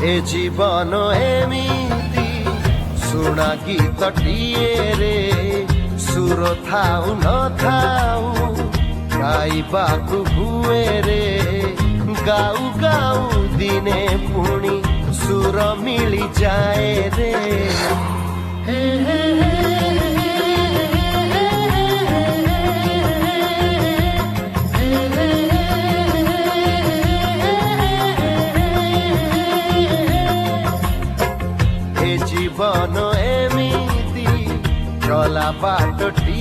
ए जीवन एमिति सुना गीतटिए रे सुर थाउ न थाउ गाइबाकु हुए रे गाऊ गाऊ दिने पुणी सुर मिली जाए रे हे हे जीवन एमिति चला बाटटी।